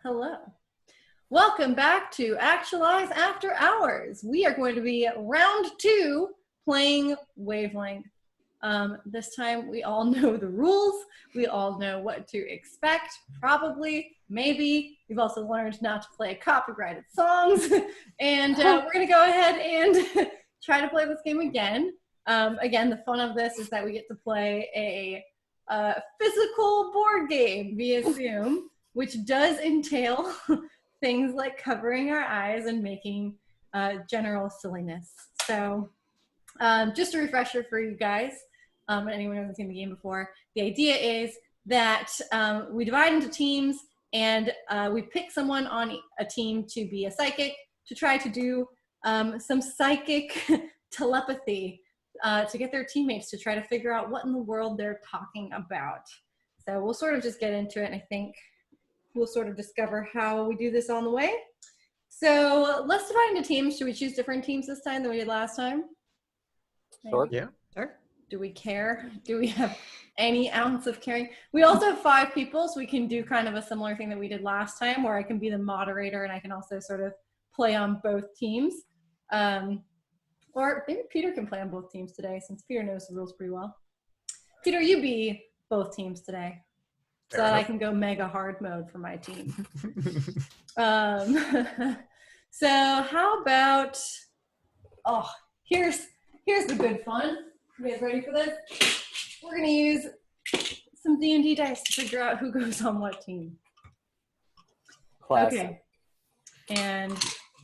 Hello. Welcome back to Actualize After Hours. We are going to be round 2 playing Wavelength. This time we all know the rules. We all know what to expect, probably, maybe. We've also learned not to play copyrighted songs. And we're going to go ahead and try to play this game again. Again, the fun of this is that we get to play a physical board game via Zoom, which does entail things like covering our eyes and making general silliness. So just a refresher for you guys, and anyone who hasn't seen the game before, the idea is that we divide into teams and we pick someone on a team to be a psychic to try to do some psychic telepathy to get their teammates to try to figure out what in the world they're talking about. So we'll sort of just get into it, and I think we'll sort of discover how we do this on the way. So let's divide into teams. Should we choose different teams this time than we did last time? Sure. Maybe? Yeah. Sure. Do we care? Do we have any ounce of caring? We also have 5 people, so we can do kind of a similar thing that we did last time, where I can be the moderator and I can also sort of play on both teams. Or maybe Peter can play on both teams today, since Peter knows the rules pretty well. Peter, you be both teams today, so that I can go mega hard mode for my team. So how about, here's the good fun. You guys ready for this? We're gonna use some D&D dice to figure out who goes on what team. Classic. Okay. And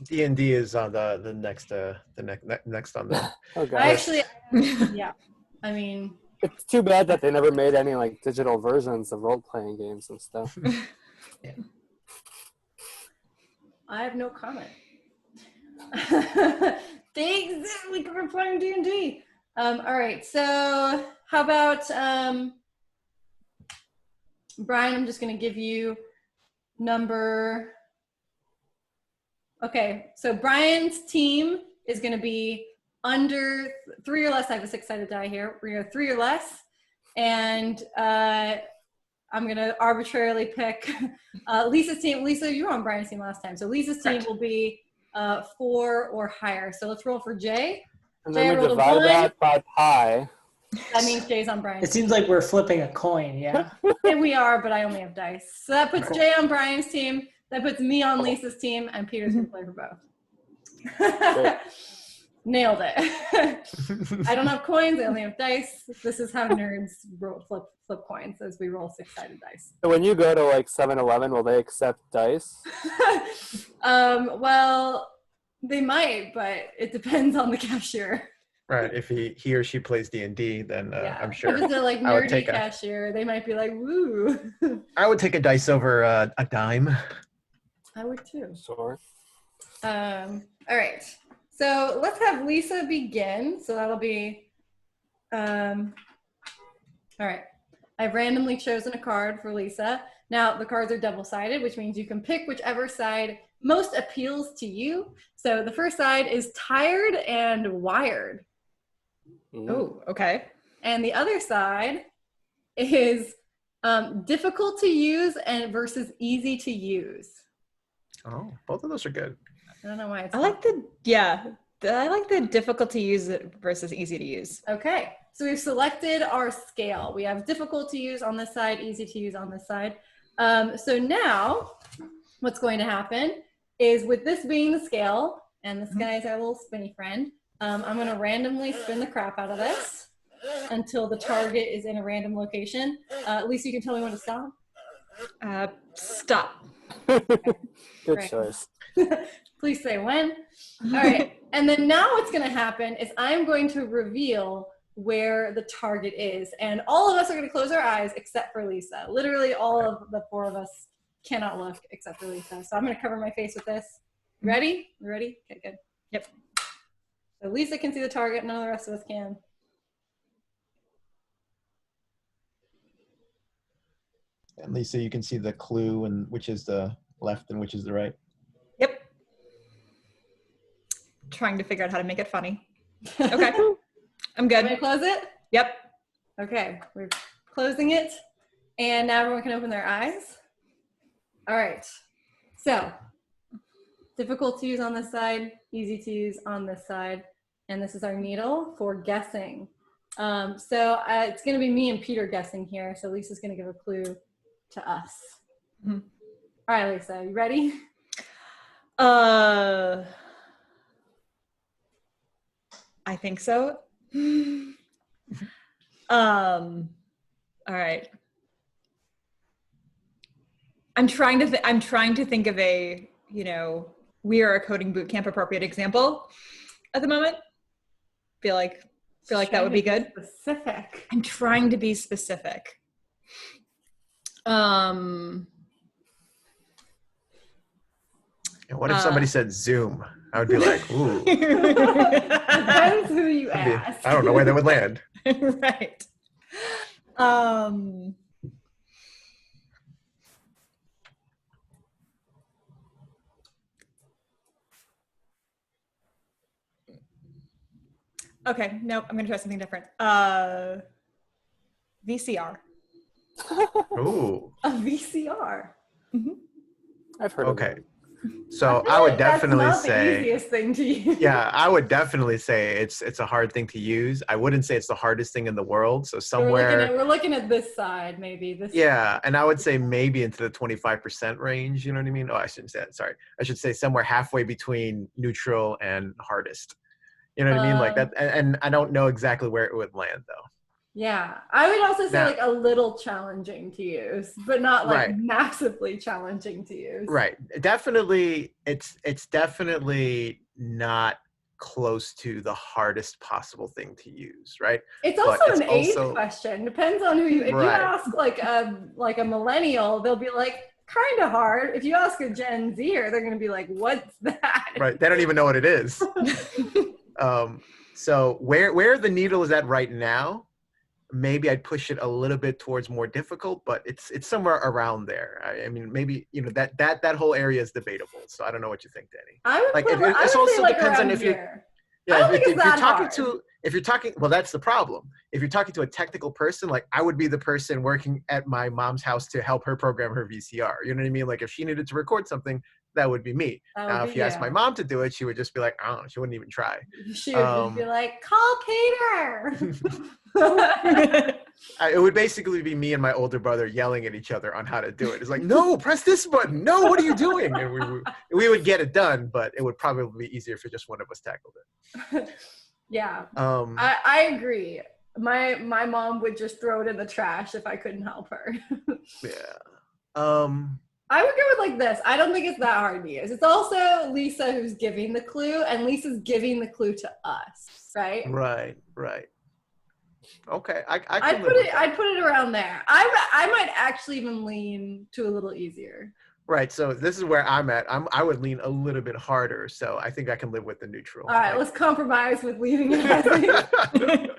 D&D is on the next on the. Oh, God. I actually, yeah, I mean, It's too bad that they never made any like digital versions of role-playing games and stuff. Yeah. I have no comment. They exist. We're playing D&D. All right. So how about Brian? I'm just going to give you number. Okay. So Brian's team is going to be under 3 or less. I have a 6-sided die here. We're going to go 3 or less, and I'm going to arbitrarily pick Lisa's team. Lisa, you were on Brian's team last time. So Lisa's team will be 4 or higher. So let's roll for Jay. And Jay, then we divide that by pi. That means Jay's on Brian's It seems like we're flipping a coin, yeah. And we are, but I only have dice. So that puts Jay on Brian's team. That puts me on Lisa's team, and Peter's going to play for both. Nailed it. I don't have coins. I only have dice. This is how nerds flip coins, as we roll 6-sided dice. So when you go to like 7-Eleven, will they accept dice? Well, they might, but it depends on the cashier. Right. If he or she plays D&D, then I'm sure If it's a like I would nerdy take cashier, they might be like, woo. I would take a dice over a dime. I would too. Sure. All right. So let's have Lisa begin. So that'll be, all right. I've randomly chosen a card for Lisa. Now the cards are double-sided, which means you can pick whichever side most appeals to you. So the first side is tired and wired. Oh, okay. And the other side is difficult to use and versus easy to use. Oh, both of those are good. I don't know why it's I like the difficult to use versus easy to use. Okay, so we've selected our scale. We have difficult to use on this side, easy to use on this side. So now what's going to happen is, with this being the scale, and this guy's our little spinny friend, I'm going to randomly spin the crap out of this until the target is in a random location. Lisa, you can tell me when to stop. Stop. Good Right. choice. Please say when. All right. And then now what's going to happen is I'm going to reveal where the target is. And all of us are going to close our eyes except for Lisa. Literally all of the 4 of us cannot look except for Lisa. So I'm going to cover my face with this. Ready? You ready? Okay, good. Yep. So Lisa can see the target. None of the rest of us can. And Lisa, you can see the clue and which is the left and which is the right. Yep. Trying to figure out how to make it funny. Okay. I'm good. Can we close it? Yep. Okay, we're closing it. And now everyone can open their eyes. All right. So, difficult to use on this side, easy to use on this side. And this is our needle for guessing. It's going to be me and Peter guessing here. So Lisa's going to give a clue to us. Mhm. All right, Lisa, you ready? I think so. All right. I'm trying to think of a, we are a coding bootcamp appropriate example at the moment. Feel like that would be good. Specific. I'm trying to be specific. And what if somebody said Zoom? I would be like, ooh. Depends who you ask. I don't know where that would land. Right. Okay, nope, I'm gonna try something different. VCR. Ooh. A VCR. Mm-hmm. I've heard of Okay. it. So I would definitely that's not say the easiest thing to use. yeah, I would definitely say it's a hard thing to use. I wouldn't say it's the hardest thing in the world. So somewhere we're looking at this side, maybe. yeah, and I would say maybe into the 25% range, you know what I mean? Oh, I shouldn't say that, sorry. I should say somewhere halfway between neutral and hardest. You know what I mean? Like that, and I don't know exactly where it would land though. Yeah, I would also say Now- like a little challenging to use, but not like Right. massively challenging to use. Right. Definitely, it's definitely not close to the hardest possible thing to use, right? It's But also it's an age also- question. Depends on who you. If you Right. ask like a millennial, they'll be like kind of hard. If you ask a Gen Zer, they're gonna be like, "What's that?" Right. They don't even know what it is. So where the needle is at right now, maybe I'd push it a little bit towards more difficult, but it's somewhere around there. I mean, maybe that whole area is debatable. So I don't know what you think, Danny. I would. Like, Put, if it- I this would also say like depends on around if you're- here. Yeah, I don't if, think it's if you're that talking hard. if you're talking, well, that's the problem. If you're talking to a technical person, like I would be the person working at my mom's house to help her program her VCR. You know what I mean? Like if she needed to record something, that would be me. That would Now, be- if you asked my yeah. mom to do it, she would just be like, I don't know, she wouldn't even try. She would just be like, "Call Peter." It would basically be me and my older brother yelling at each other on how to do it. It's like, no, press this button. No, what are you doing? And we would get it done, but it would probably be easier if just one of us tackled it. Yeah, Um, I agree. My mom would just throw it in the trash if I couldn't help her. yeah. I would go with like this. I don't think it's that hard to use. It's also Lisa who's giving the clue, and Lisa's giving the clue to us, right? Right. Okay, I I'd can put live with it. that. I'd put it around there. I might actually even lean to a little easier. Right, so this is where I'm at. I would lean a little bit harder, so I think I can live with the neutral. All right, let's compromise with leaving it as is.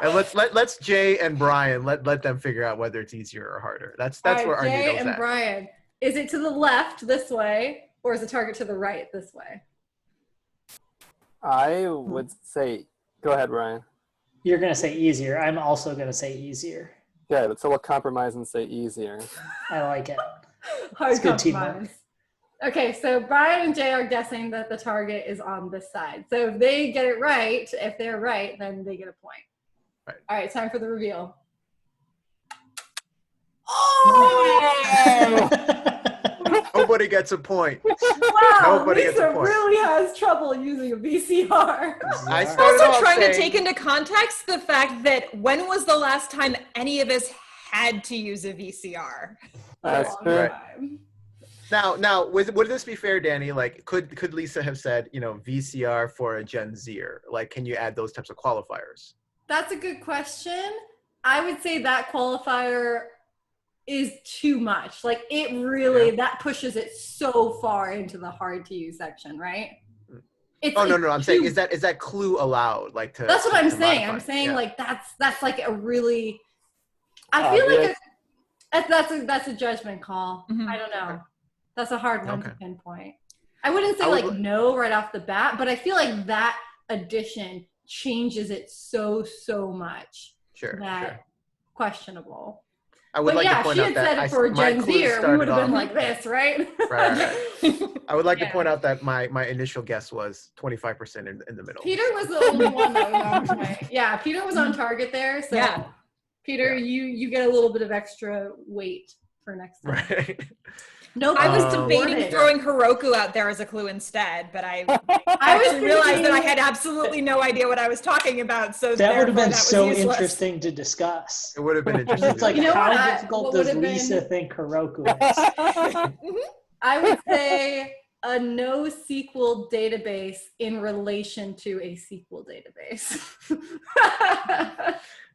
And let's Jay and Brian let them figure out whether it's easier or harder. That's All right, where our Jay needle's and at. Brian, is it to the left this way, or is the target to the right this way? I would say, go ahead, Ryan. You're going to say easier. I'm also going to say easier. Yeah, so we'll compromise and say easier. I like it. Hard It's good compromise. teamwork. Okay, so Brian and Jay are guessing that the target is on this side. So if they get it right, if they're right, then they get a point. Right. All right, time for the reveal. Nobody gets a point. Wow, Nobody gets a Lisa point. really has trouble using a VCR. I Yeah. started Also off trying to saying- take into context the fact that when was the last time any of us had to use a VCR? That's Long true. time. Now, would this be fair, Danny? Like, could Lisa have said, VCR for a Gen Zer? Like, can you add those types of qualifiers? That's a good question. I would say that qualifier is too much. Like it really, that pushes it so far into the hard to use section, right? It's Oh, like no, I'm saying, is that clue allowed? Like to. That's what I'm to saying. modify? I'm saying Yeah. like that's like a really. I feel like that's a judgment call. Mhm. I don't know. That's a hard one to Okay. pinpoint. I wouldn't say I would like no right off the bat, but I feel like that addition changes it so much Sure. that questionable. I would But like yeah, to point she out had that said it for my Gen clue Zer, we started would have been off- like this, right? Right. I would like to Yeah. point out that my initial guess was 25% in the middle. Peter was the only one that was on point. Yeah, Peter was on target there. So Yeah. Peter, Yeah. you get a little bit of extra weight for next time. Right. No, I was Um, debating yeah. throwing Heroku out there as a clue instead, but I I was actually realized that I thinking- had absolutely no idea what I was talking about. So That would have been that was so useless. interesting to discuss. It would have been Because interesting. it's like, You know how what difficult would does have Lisa been- think Heroku is? I would say a NoSQL database in relation to a SQL database.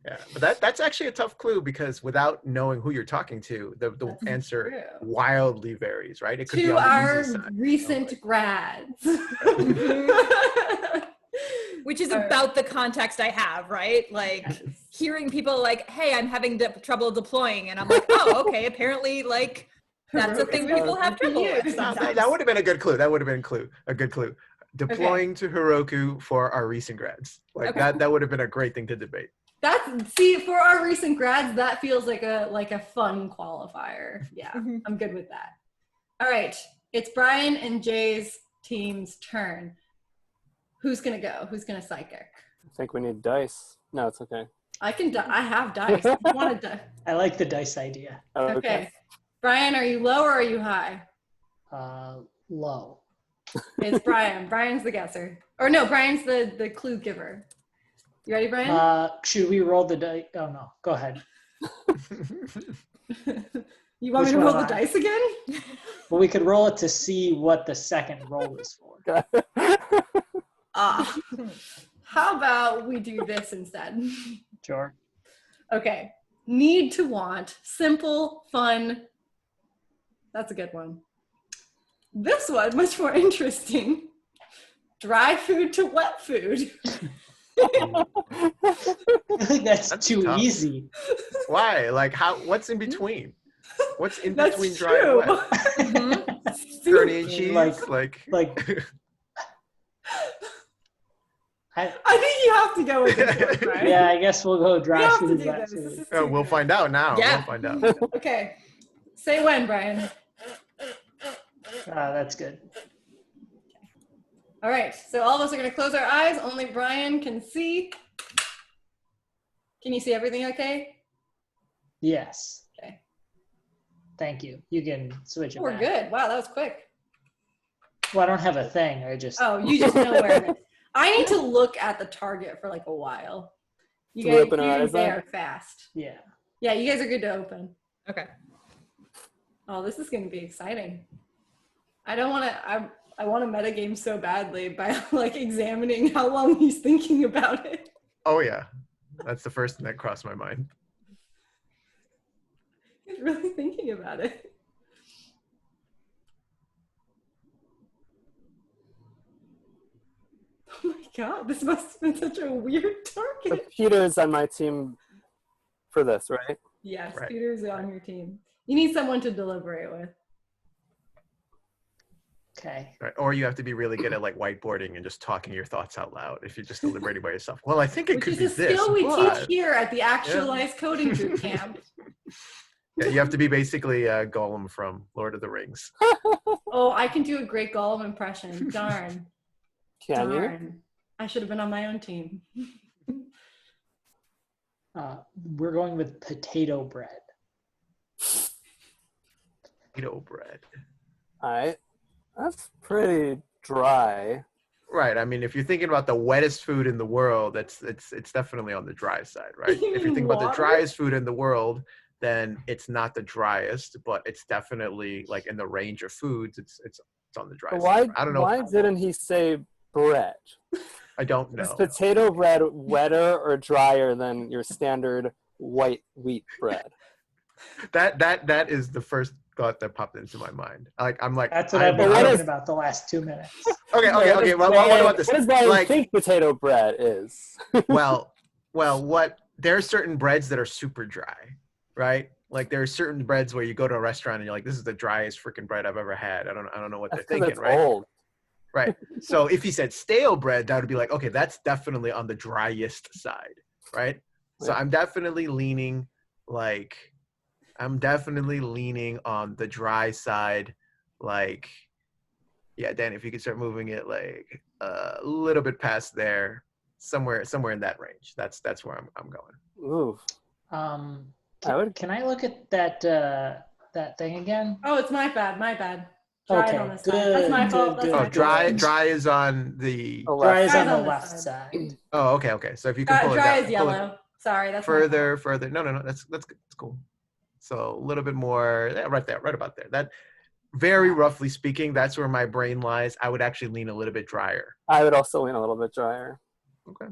Yeah, but that's actually a tough clue because without knowing who you're talking to, the That's answer true. wildly varies, right? It could be To on the our easy side. recent grads. Which is All right. about the context I have, right? Like hearing people like, "Hey, I'm having trouble deploying," and I'm like, "Oh, okay. Apparently, like that's a thing people have trouble with No, sometimes." that would have been a good clue. That would have been a good clue. Deploying to Heroku for our recent grads. Like Okay. that would have been a great thing to debate. See, for our recent grads, that feels like a fun qualifier. Yeah, Mhm. I'm good with that. All right, it's Brian and Jay's team's turn. Who's gonna go? Who's gonna psychic? I think we need dice. No, it's okay. I have dice. If you want to I like the dice idea. Okay. Brian, are you low or are you high? Low. It's Brian. Brian's the guesser. Or no, Brian's the clue giver. You ready, Brian? Should we roll the dice? Oh no, go ahead. You want me which to one roll am the I? dice again? Well, we could roll it to see what the second roll is for. Ah. How about we do this instead? Sure. Okay. Need to want. Simple, fun. That's a good one. This one, much more interesting. Dry food to wet food. I think that's That's too tough. easy. Why? Like what's in between? What's in That's between dry true. and wet? Mhm. Gurney and cheese? Like- I, I think you have to go with this one, right? yeah, I guess we'll go We dry have to food, do wet this. This food. is Oh, too we'll good. find out now. Yeah. We'll find out. Okay. Say when, Brian. That's good. All right. So all of us are going to close our eyes. Only Brian can see. Can you see everything okay? Yes. Okay. Thank you. You can switch it We're back. good. Wow, that was quick. Well, I don't have a thing. I just. Oh, you just know where it is. I need to look at the target for like a while. You Can we guys, open our you're eyes then? there fast. Yeah. Yeah, you guys are good to open. Okay. Oh, this is going to be exciting. I don't want to. I want to metagame so badly by like examining how long he's thinking about it. Oh yeah. That's the first thing that crossed my mind. He's really thinking about it. Oh my god, this must have been such a weird So target. Peter's on my team for this, right? Yes, Right. Peter's on your team. You need someone to deliberate with. Okay. Right. Or you have to be really good at like whiteboarding and just talking your thoughts out loud if you're just deliberating by yourself. Well, I think it Which could is be a this. skill we but- teach here at the Actualize Coding Boot Camp. Yeah, you have to be basically Gollum from Lord of the Rings. Oh, I can do a great Gollum impression. Darn. Can you? Darn. I should have been on my own team. We're going with potato bread. Potato bread. All right. That's pretty dry. Right. I mean, if you're thinking about the wettest food in the world, it's definitely on the dry side, right? You If you're mean thinking about the water? driest food in the world, then it's not the driest, but it's definitely like in the range of foods. It's on the dry But side. why? I don't know. Why didn't he say bread? I don't Is know. potato bread wetter or drier than your standard white wheat bread? That is the first thought that popped into my mind. I'm like, That's what I- I've been what talking is- about the last 2 minutes. Okay. What does Well, Brian- what about this? What does Brian Like, think potato bread is? well, there are certain breads that are super dry, right? Like there are certain breads where you go to a restaurant and you're like, this is the driest freaking bread I've ever had. I don't know what That's they're 'cause thinking, it's right? old. Right. So if he said stale bread, that would be like, okay, that's definitely on the driest side, right? So Yeah. I'm definitely leaning like I'm definitely leaning on the dry side. Like, yeah, Danny, if you could start moving it like a little bit past there, somewhere in that range. That's where I'm going. Ooh. Can I look at that that thing again? Oh, it's my bad. Dry Okay, on this side. That's my fault. That's good, my Oh, fault. dry is on the. Dry is Dry's on the on this left side. side. Oh, okay. So if you can pull it Dry down, is yellow. Sorry, that's my further. fault. No. That's cool. So a little bit more, yeah, right there, right about there. That, very roughly speaking, that's where my brain lies. I would actually lean a little bit drier. I would also lean a little bit drier. Okay.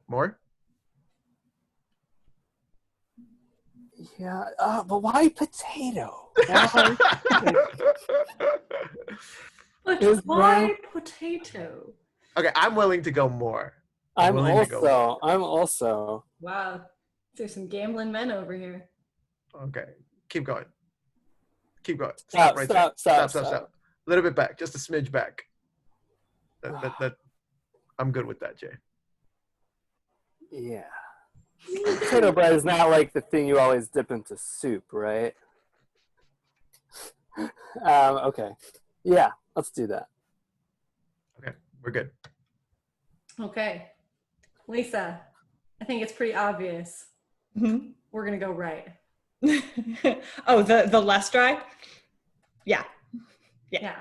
More? Yeah, but why potato? But Is why brown- potato? Okay, I'm willing to go more. I'm willing to go also. Wow, there's some gambling men over here. Okay, keep going. Keep going. Stop, Right stop, there. stop. A little bit back, just a smidge back. That I'm good with that, Jay. Yeah. Potato bread is not like the thing you always dip into soup, right? Okay. Yeah, let's do that. Okay, we're good. Okay, Lisa, I think it's pretty obvious. Mhm. We're gonna go right. Oh, the less dry? Yeah. Yeah.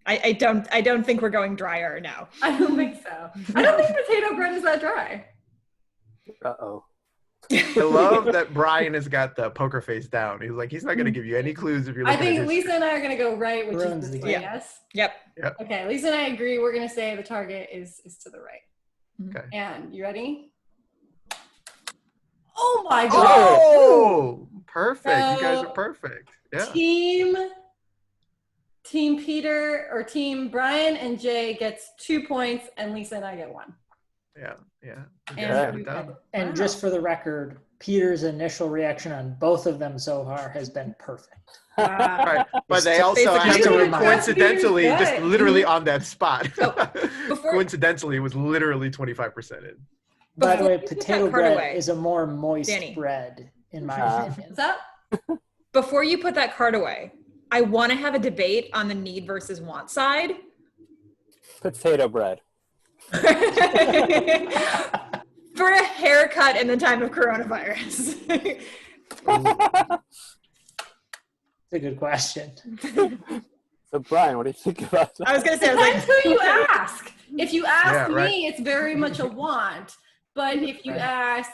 I don't think we're going drier now. I don't think so. I don't think potato bread is that dry. Uh-oh. I love that Brian has got the poker face down. He's like, he's not going to give you any clues if you're I looking think at Lisa and I are gonna go right, which Ruins is the this way, game. yes? Yep. Okay, Lisa and I agree. We're gonna say the target is to the right. Okay. And you ready? Oh my god! Oh, perfect. You guys So, are perfect. Yeah. Team Peter or Team Brian and Jay gets 2 points, and Lisa and I get 1. Yeah. You guys And got we- it done. And Wow. just for the record, Peter's initial reaction on both of them so far has been perfect. Wow. Right. But they Just also basically have just to a be reminder. coincidentally Peter's just good. literally on that spot. before- Coincidentally, it was literally 25% in. By the Before way, you put potato that card bread away, is a more moist Danny. bread, in my What's opinion. up? Before you put that card away, I want to have a debate on the need versus want side. Potato bread. For a haircut in the time of coronavirus. It's a good question. So Brian, what do you think about that? I was gonna say, I was Depends like, who you ask. If you ask Yeah, right. me, it's very much a want. But if you Right. ask,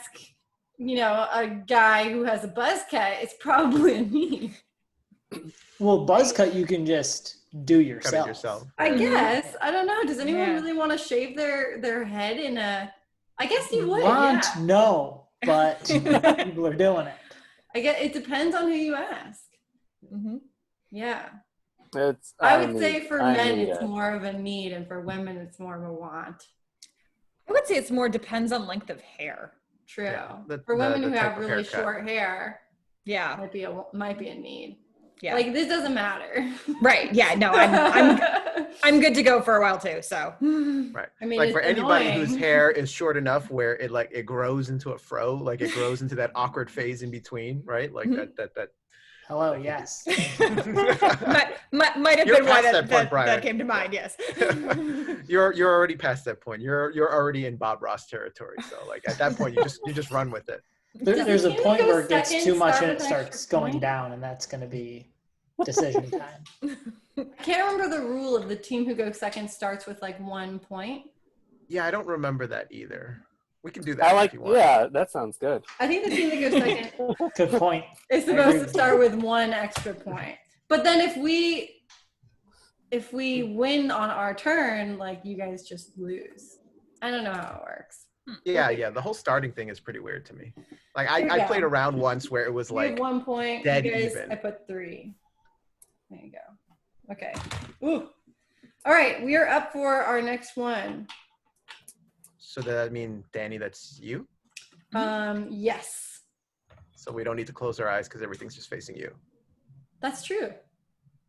a guy who has a buzz cut, it's probably a need. Well, buzz cut you can just do Cut yourself. it yourself. I Mhm. guess. I don't know. Does anyone Yeah. really want to shave their head in a? I guess you would. Want? Yeah. No, but people are doing it. I guess it depends on who you ask. Mhm. Yeah. I I would say for I men need it's it. more of a need, and for women it's more of a want. I would say it's more depends on length of hair. True. Yeah, For women the who type have of really haircut. short hair, Yeah. might be a need. Yeah. Like this doesn't matter. Right. Yeah. No, I'm good to go for a while too. So. Right. I mean, Like it's for anybody whose annoying. hair is short enough where it grows into a fro, like it grows into that awkward phase in between, right? Like Mhm. that. Hello, yes. might have You're been why past that point, Brian. that came to mind. Yes. You're already past that point. You're already in Bob Ross territory. So like at that point, you just run with it. There's a Does the point team where go it gets second too much start and it with starts extra going point? down, and that's going to be decision time. I can't remember the rule of the team who goes second starts with like 1 point. Yeah, I don't remember that either. We can do that I if like. you want. Yeah, that sounds good. I think the team that goes second Good point. is I agree supposed to with start with 1 extra point. But then if we win on our turn, like you guys just lose. I don't know how it works. Yeah. The whole starting thing is pretty weird to me. Like Here we I go. played around once where it was We have like 1 point. dead You guys, even. I put 3. There you go. Okay. Ooh. All right, we are up for our next one. So does that mean, Danny, that's you? Yes, So we don't need to close our eyes because everything's just facing you. that's true.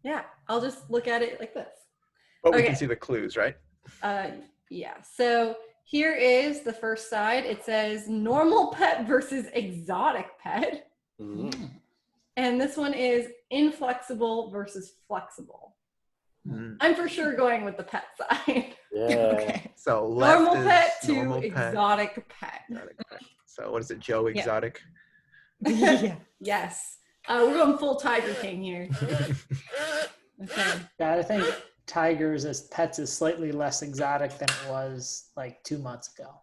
Yeah, I'll just look at it like this. But we Okay. can see the clues, right? Yeah, so here is the first side. It says normal pet versus exotic pet. Mm. And this one is inflexible versus flexible. Mm. I'm for sure going with the pet side. Yeah. Okay. So left Normal is pet to normal pet. exotic pet. Exotic pet. So what is it, Joe Exotic? Yeah. Yes. We're going full Tiger King here. Okay. Yeah, I think tigers as pets is slightly less exotic than it was like 2 months ago.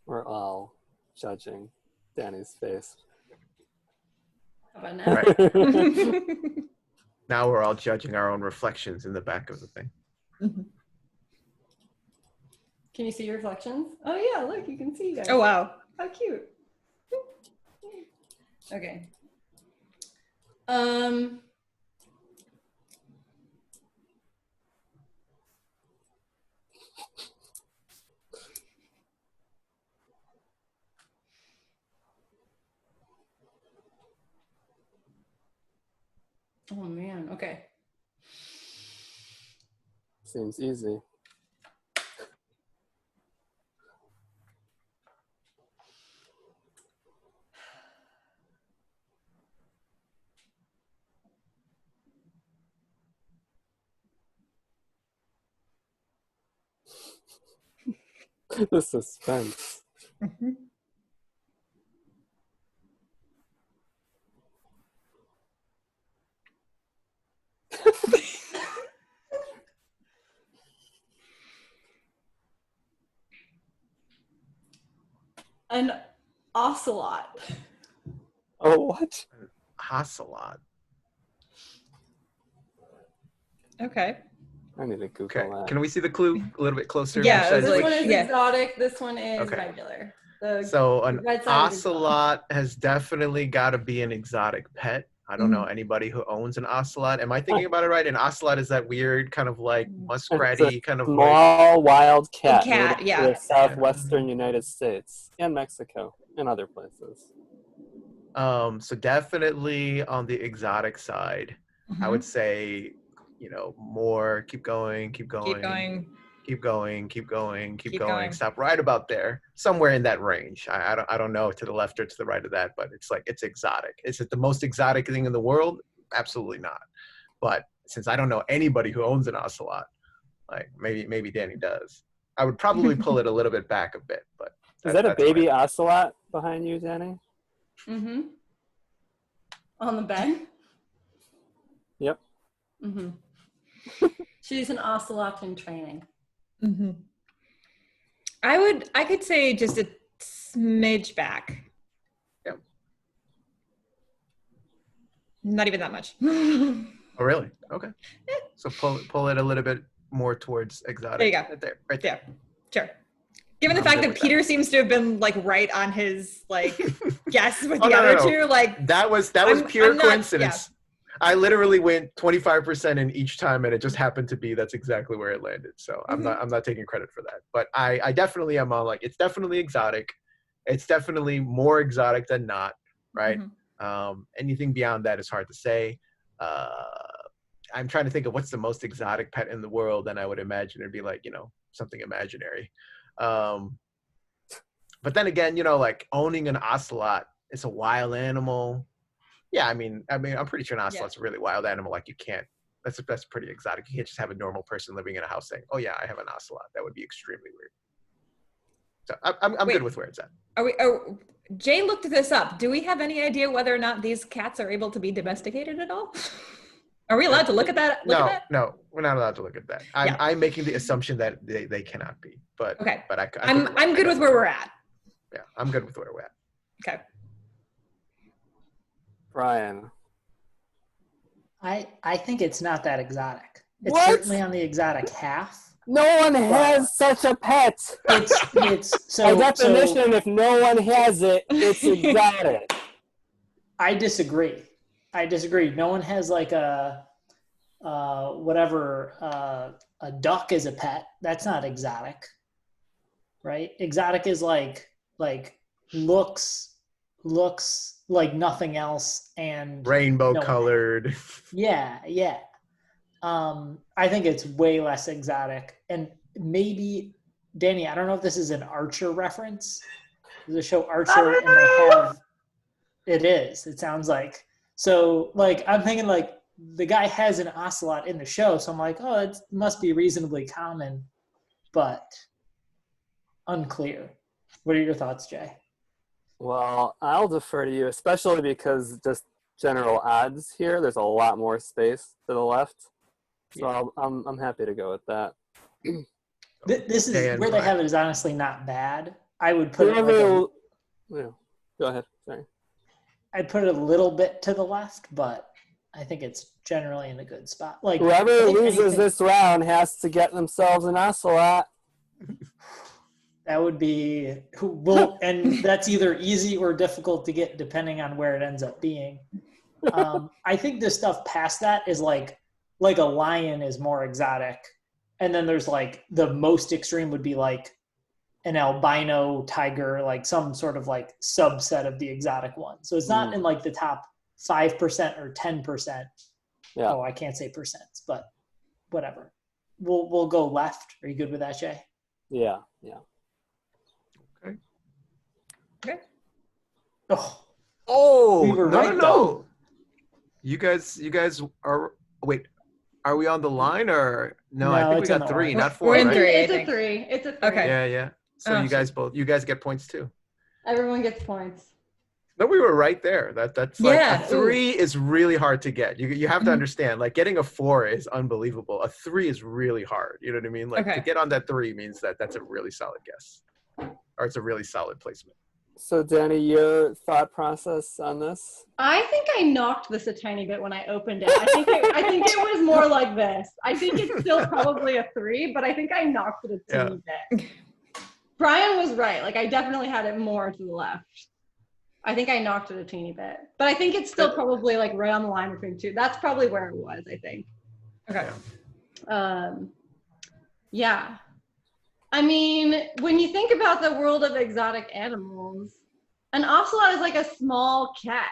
We're all judging Danny's face. How about now? Right. Now we're all judging our own reflections in the back of the thing. Can you see your reflections? Oh yeah, look, you can see you guys. Oh wow. How cute. Okay. Oh man, okay. Seems easy. The suspense. An ocelot. Oh, what? Ocelot. Okay. I need to Google Okay. that. Can we see the clue a little bit closer? Yeah, Which it was side- This like- one is yeah. exotic. This one is Okay. regular. The So an red side is exotic. ocelot has definitely got to be an exotic pet. I don't know anybody who owns an ocelot. Am I thinking about it right? An ocelot is that weird kind of like muskratty kind of like. Small wild cat. cat, native yeah. to the southwestern United States and Mexico and other places. So definitely on the exotic side, I would say, more. Keep going. Keep going. Keep going, keep going, keep Keep going. going. Stop right about there, somewhere in that range. I don't know to the left or to the right of that, but it's like it's exotic. Is it the most exotic thing in the world? Absolutely not. But since I don't know anybody who owns an ocelot, like maybe Danny does, I would probably pull it a little bit back a bit. But Is that a that's baby my- ocelot behind you, Danny? Mm-hmm. On the bed? Yep. Mm-hmm. She's an ocelot in training. Mm-hmm. I could say just a smidge back. Yep. Not even that much. Oh, really? Okay. So pull it a little bit more towards exotic. There you go. Right there. Yeah, sure. Given the I'm fact good that with Peter seems to have been like right on his like guess with Oh, the no, other no, no. two, like That was I'm pure not- coincidence. I literally went 25% in each time, and it just happened to be that's exactly where it landed. So I'm not taking credit for that. But I definitely am on like it's definitely exotic. It's definitely more exotic than not, right? Anything beyond that is hard to say. I'm trying to think of what's the most exotic pet in the world, and I would imagine it'd be like something imaginary. But then again, like owning an ocelot, it's a wild animal. Yeah, I mean, I'm pretty sure an ocelot's a really wild animal. Like you can't. That's pretty exotic. You can't just have a normal person living in a house saying, "Oh yeah, I have an ocelot." That would be extremely weird. So I'm Wait. good with where it's at. Jay looked this up. Do we have any idea whether or not these cats are able to be domesticated at all? Are we allowed to look at that? No, we're not allowed to look at that. I'm making the assumption that they cannot be. But Okay. But I'm good with where we're at. Yeah, I'm good with where we're at. Okay. Brian. I think it's not that exotic. It's What? certainly on the exotic half. No one has such a pet. It's so. By definition, So if no one has it, it's exotic. I disagree. No one has like a duck as a pet. That's not exotic, right? Exotic is like looks like nothing else and Rainbow no, colored. yeah. I think it's way less exotic, and maybe, Danny, I don't know if this is an Archer reference. There's a show Archer, and they have, it is, it sounds like. So, like, I'm thinking, like, the guy has an ocelot in the show, so I'm like, oh, it must be reasonably common, but unclear. What are your thoughts, Jay? Well, I'll defer to you, especially because just general odds here, there's a lot more space to the left. So I'm happy to go with that. This is Dan, where they have it is honestly not bad. I would put it like Yeah, go ahead. Sorry. I'd put it a little bit to the left, but I think it's generally in a good spot. Like Whoever loses this round has to get themselves an Ocelot. That would be well, and that's either easy or difficult to get depending on where it ends up being. I think the stuff past that is like a lion is more exotic, and then there's like the most extreme would be like an albino tiger, like some sort of like subset of the exotic one. So it's not in like the top 5% or 10%. Yeah. Oh, I can't say percents, but whatever. We'll go left. Are you good with that, Jay? Yeah. Okay. Oh, We were right, no. though. You guys are, wait, are we on the line or? No, No, I think we it's in got the 3, line. not 4, We're in right? 3. I It's a think. 3. It's a 3. Okay. Yeah. So Oh, you guys get points too. Everyone gets points. No, we were right there. That's like a 3 is really hard to get. You have to understand, like getting a 4 is unbelievable. A 3 is really hard. You know what I mean? Like to get on that 3 means that's a really solid guess, or it's a really solid placement. So Danny, your thought process on this? I think I knocked this a tiny bit when I opened it. I think it was more like this. I think it's still probably a 3, but I think I knocked it a teeny bit. Brian was right. Like I definitely had it more to the left. I think I knocked it a teeny bit, but I think it's still probably like right on the line between 2. That's probably where it was, I think. Okay. Yeah. I mean, when you think about the world of exotic animals, an ocelot is like a small cat.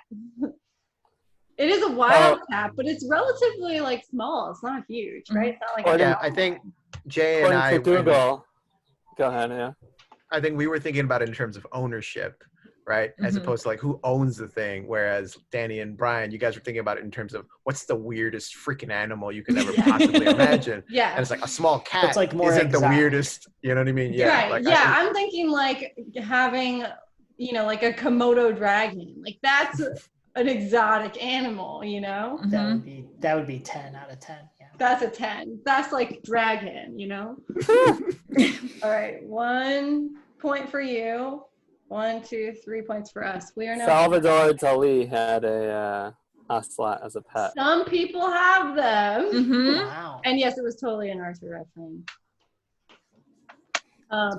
It is a wild cat, but it's relatively like small. It's not huge, right? It's not like I think Jay and According to Google. Go ahead, yeah. I think we were thinking about it in terms of ownership, right? As opposed to like who owns the thing. Whereas Danny and Brian, you guys were thinking about it in terms of what's the weirdest freaking animal you could ever possibly imagine. Yeah. And it's like a small cat It's like more isn't exotic. the weirdest, you know what I mean? Yeah. Right. Like, yeah. I'm thinking like having, like a Komodo dragon. Like that's an exotic animal, you know? That would be 10 out of 10. Yeah. That's a 10. That's like dragon, you know? All right. 1 point for you. 1, 2, 3 points for us. We are now. Salvador Dali had a ocelot as a pet. Some people have them. Mm-hmm. Wow. And yes, it was totally an Arthur reference.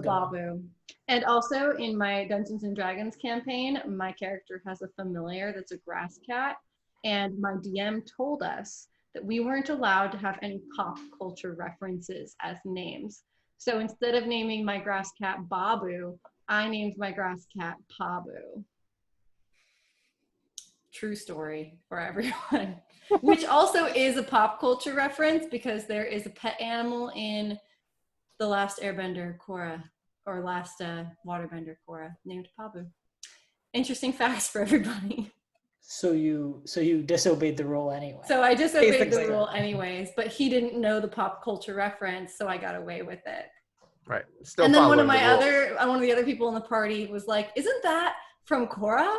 Babu. And also in my Dungeons and Dragons campaign, my character has a familiar that's a grass cat. And my DM told us that we weren't allowed to have any pop culture references as names. So instead of naming my grass cat Babu, I named my grass cat Pabu. True story for everyone. Which also is a pop culture reference because there is a pet animal in The Last Airbender, Korra, or Last Waterbender, Korra, named Pabu. Interesting facts for everybody. So you disobeyed the rule anyway. So I disobeyed Basically. the rule anyways, but he didn't know the pop culture reference, so I got away with it. Right. Still And then one following of the rules. the other people in the party was like, "Isn't that from Korra?"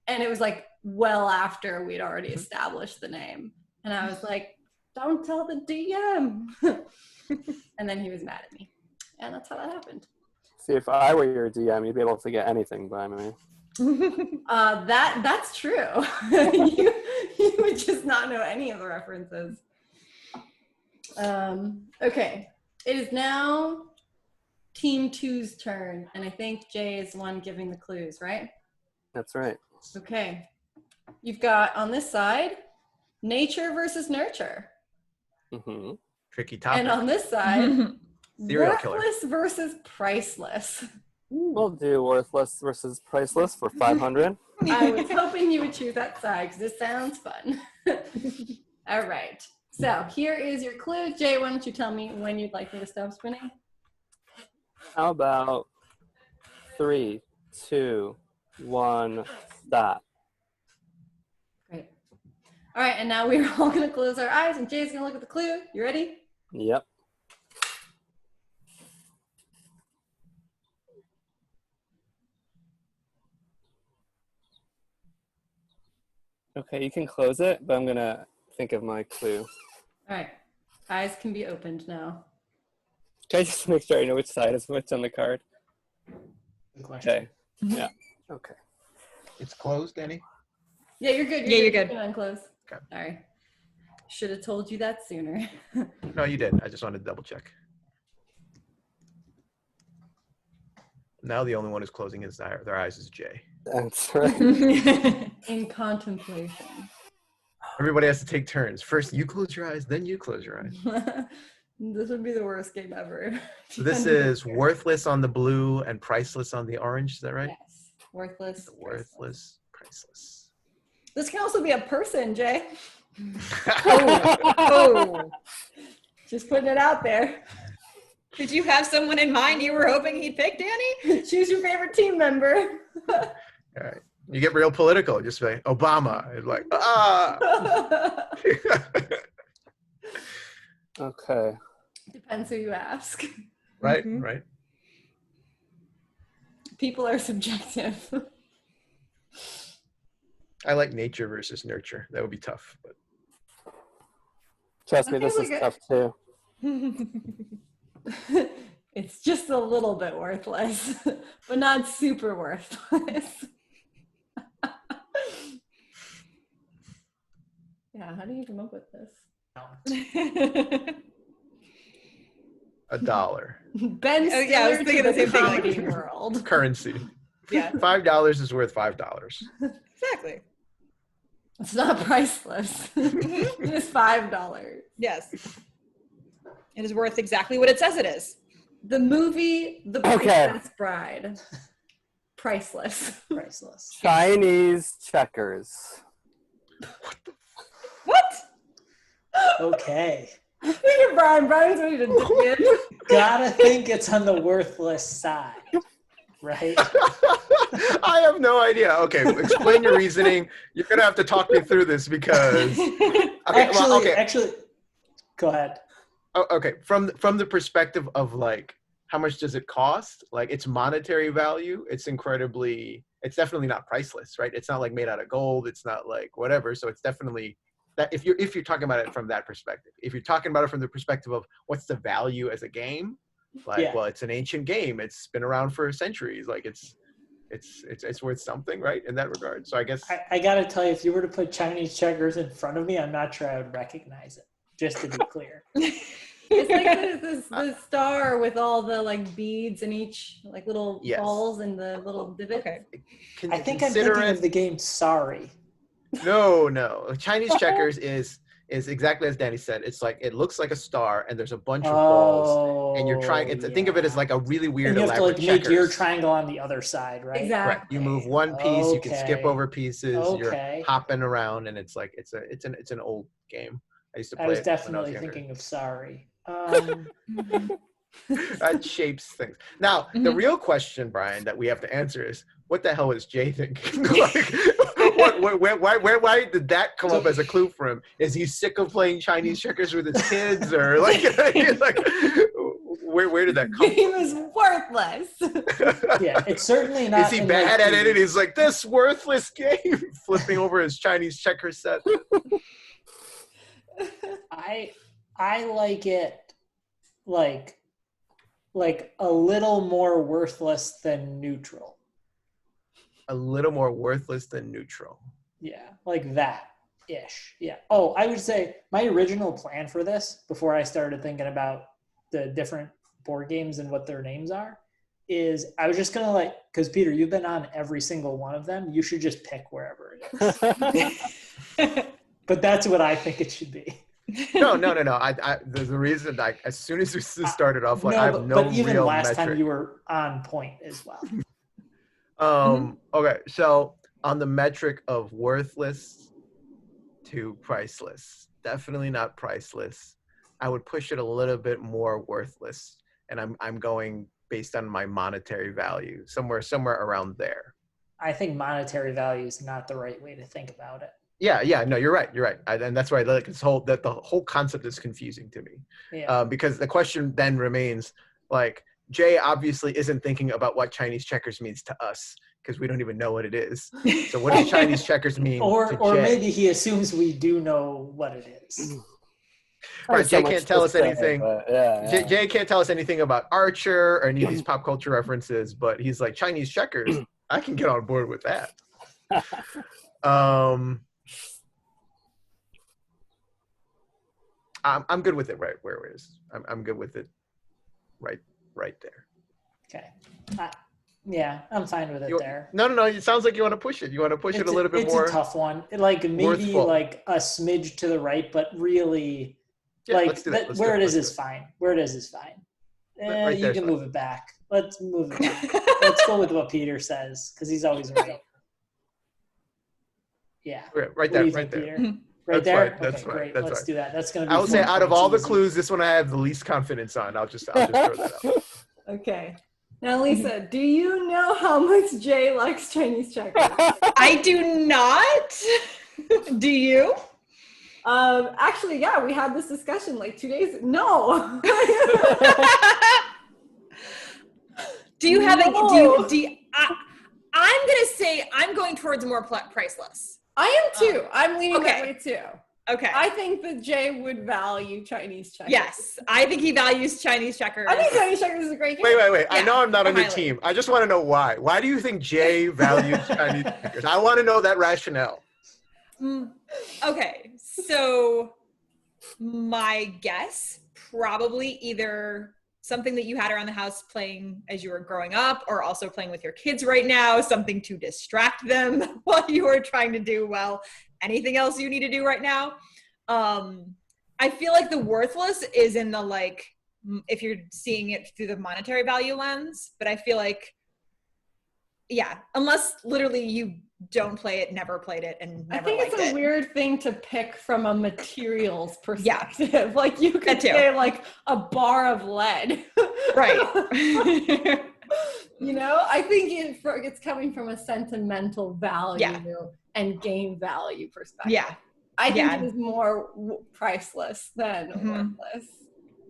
And it was like well after we'd already established the name, and I was like, "Don't tell the DM." And then he was mad at me, and that's how that happened. See, if I were your DM, you'd be able to get anything by me. That's true. you would just not know any of the references. Okay, it is now Team 2's turn, and I think Jay is the one giving the clues, right? That's right. Okay. You've got on this side, nature versus nurture. Mm-hmm. Tricky topic. And on this side, Serial killer. worthless versus priceless. We'll do worthless versus priceless for 500. I was hoping you would choose that side because this sounds fun. All right. So here is your clue. Jay, why don't you tell me when you'd like me to stop spinning? How about 3, 2, 1, stop. Great. All right, and now we're all going to close our eyes, and Jay's going to look at the clue. You ready? Yep. Okay, you can close it, but I'm gonna think of my clue. All right. Eyes can be opened now. Can I just make sure I know which side is what's on the card? Good question. Okay. Yeah. Okay. It's closed, Danny? Yeah, you're good. Yeah, you're good. You can unclose. Okay. Sorry. Should have told you that sooner. No, you did. I just wanted to double check. Now the only one who's closing their eyes is Jay. That's right. In contemplation. Everybody has to take turns. First you close your eyes, then you close your eyes. This would be the worst game ever. So this is worthless on the blue and priceless on the orange. Is that right? Yes. Worthless. Worthless, priceless. This can also be a person, Jay. Oh. Just putting it out there. Did you have someone in mind you were hoping he'd pick, Danny? Choose your favorite team member. All right. You get real political. Just say Obama. It's like, ah. Okay. Depends who you ask. Right, Mhm. right. People are subjective. I like nature versus nurture. That would be tough. But Trust me, Okay, this is look at- tough too. It's just a little bit worthless, but not super worthless. Yeah, how do you come up with this? $1. Ben Oh, yeah, I was Stiller thinking to the same thing, like- comedy world. Currency. Yeah, $5 is worth $5. exactly. It's not priceless. It's $5. Yes. It is worth exactly what it says it is. The movie The Okay. Princess Bride. Priceless. Priceless. Chinese checkers. What? Okay. Look at Brian. Brian's ready to dig in. Gotta think it's on the worthless side, right? I have no idea. Okay, explain your reasoning. You're gonna have to talk me through this because Actually, go ahead. Oh, okay. From the perspective of like how much does it cost? Like its monetary value, it's definitely not priceless, right? It's not like made out of gold. It's not like whatever. So it's definitely that if you're talking about it from that perspective. If you're talking about it from the perspective of what's the value as a game, like Yeah. well, it's an ancient game. It's been around for centuries. Like it's worth something, right? In that regard. So I guess I gotta tell you, if you were to put Chinese checkers in front of me, I'm not sure I would recognize it. Just to be clear. It's like the star with all the like beads in each like little Yes. balls and the little divots. Okay. I think I'm consider thinking it- of the game Sorry. No. Chinese checkers is exactly as Danny said. It's like it looks like a star, and there's a bunch of balls, and you're trying. Think of it as like a really weird And you have to elaborate like make your checkers. triangle on the other side, right? Exactly. Correct. You move one piece, you can skip Okay. over pieces. Okay. You're hopping around, and it's like it's an old game. I used to play. I was it when definitely younger. thinking of Sorry. That shapes things. Now, the real question, Brian, that we have to answer is, what the hell is Jay thinking? Why did that come up as a clue for him? Is he sick of playing Chinese checkers with his kids, or like where did that come Game is worthless. from? Yeah, it's certainly not. Is he in, bad like, at it? And he's like, this worthless game, flipping over his Chinese checker set. I like it like a little more worthless than neutral. A little more worthless than neutral. Yeah, like that ish. Yeah. Oh, I would say my original plan for this before I started thinking about the different board games and what their names are is I was just gonna like, because Peter, you've been on every single one of them. You should just pick wherever it is. But that's what I think it should be. No. The reason, like, as soon as we started off, like, I have no but even real last metric. time you were on point as well. Okay, so on the metric of worthless to priceless, definitely not priceless. I would push it a little bit more worthless, and I'm going based on my monetary value, somewhere around there. I think monetary value is not the right way to think about it. Yeah, no, you're right. And that's why like the whole concept is confusing to me. Yeah. Because the question then remains, like, Jay obviously isn't thinking about what Chinese checkers means to us, because we don't even know what it is. So what does Chinese checkers mean to Or Jay? maybe he assumes we do know what it is. Right, Jay So much can't tell to us say, anything. but yeah. Jay can't tell us anything about Archer or any of these pop culture references, but he's like, Chinese checkers, I can get on board with that. I'm good with it right where it is. I'm good with it right there. Okay. Yeah, I'm fine with it there. No. It sounds like you want to push it. You want to push it a little bit more. It's a tough one. Like maybe worthful. like a smidge to the right, but really, Yeah, like let's do that. where it is fine. Where it is fine. Right You there's can fine. move it back. Let's move it back. Let's go with what Peter says because he's always right. Yeah. Okay, right What there, do you right think, there. Peter? Right That's there. fine, that's Okay, fine, great. that's Let's fine. do that. That's gonna be. I would say 4 out of all the points easy. clues, this one I have the least confidence on. I'll just throw that out. Okay. Now, Lisa, do you know how much Jay likes Chinese checkers? I do not. Do you? Actually, yeah, we had this discussion like 2 days. No. Do you have No. I'm gonna say I'm going towards more priceless. I am too. I'm leaning that Okay. way too. Okay. I think that Jay would value Chinese checkers. Yes, I think he values Chinese checkers. I think Chinese checkers is a great game. Wait. I Yeah, know I'm not on your highly. team. I just want to know why. Why do you think Jay values Chinese checkers? I want to know that rationale. Okay, so my guess, probably either something that you had around the house playing as you were growing up, or also playing with your kids right now, something to distract them while you were trying to do, well, anything else you need to do right now. I feel like the worthless is in the, like, if you're seeing it through the monetary value lens, but I feel like, yeah, unless literally you don't play it, never played it, and never I think it's liked a it. weird thing to pick from a materials perspective. Like you could That too. say like a bar of lead. Right. You know, I think it's coming from a sentimental value Yeah. and game value perspective. Yeah. I think Yeah. it is more priceless than Mhm. worthless.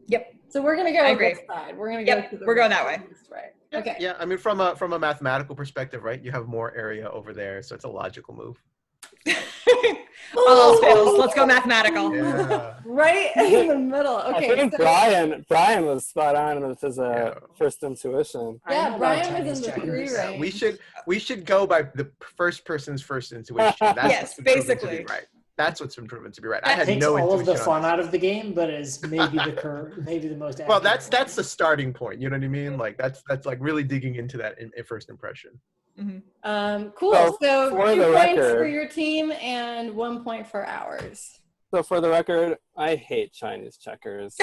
Yep. So we're gonna go I with agree. this side. We're gonna Yep, go to the we're going that way. right. Okay. Yeah, I mean, from a mathematical perspective, right? You have more area over there, so it's a logical move. All else fails. Let's go mathematical. Yeah. Right in the middle. I Okay. think So, Brian was spot on with his Yeah. first intuition. I know yeah, about Brian Chinese was in the checkers. 3 Yeah, range. we should go by the first person's first intuition. That's Yes, what's been proven to basically. be right. That's what's been proven to be right. I That had Takes no all of intuition the on fun this. out of the game, but is maybe maybe the most. Well, accurate that's one. the starting point. You know what I mean? Like that's like really digging into that in first impression. Cool. So, So for 2 the points record- for your team and 1 point for ours. So for the record, I hate Chinese checkers.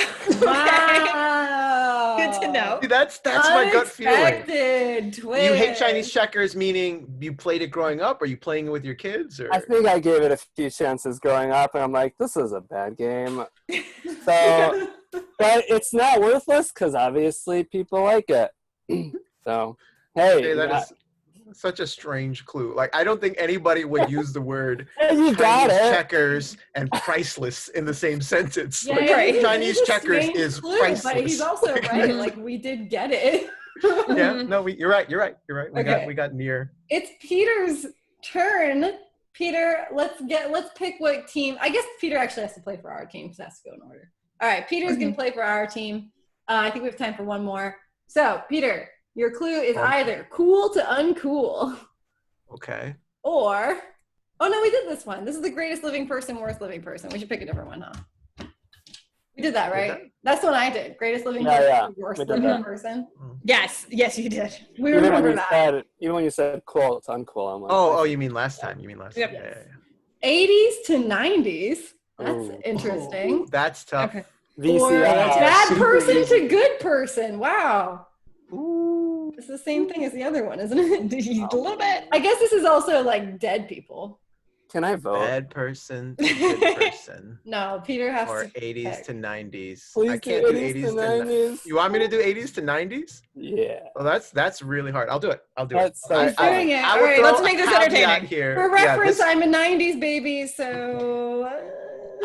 Wow. Good to know. See, that's my gut feeling. Unexpected twist. You hate Chinese checkers, meaning you played it growing up? Are you playing it with your kids? Or I think I gave it a few chances growing up, and I'm like, this is a bad game. So, but it's not worthless because obviously people like it. So, hey, okay, that is such a strange clue. Like, I don't think anybody would use the word you got Chinese it. checkers and priceless in the same sentence. Yeah, Like, yeah, Right. this Chinese is a checkers strange is clue, priceless. But he's also right. Like we did get it. Yeah, no, you're right. Okay. We got near. It's Peter's turn. Peter, let's pick what team. I guess Peter actually has to play for our team because it has to go in order. All right, Peter's gonna play for our team. I think we have time for one more. So, Peter, your clue is either cool to uncool, Okay. or oh no, we did this one. This is the greatest living person, worst living person. We should pick a different one, huh? We did that, right? That's the one I did. Greatest living person, Yeah, worst we did living that. person. Yes, you did. We Even remember that. even when you said cool to uncool, I'm like, Oh, you mean last time? Yep. Yeah. 80s to 90s. That's Ooh. interesting. That's tough. Okay. Or VCR. bad super person easy. to good person. Wow. Ooh. It's the same thing as the other one, isn't it? A little bit. I guess this is also like dead people. Can I vote? Bad person to good person. No, Peter has Or to 80s pick. to 90s. Please I can't do 80s 80s to to 90s. You want me to do 80s to 90s? Yeah. Well, that's really hard. I'll do it. Let's start. She's doing it. I All will right, throw let's a make this caveat entertaining. here. For reference, this- I'm a 90s baby, so.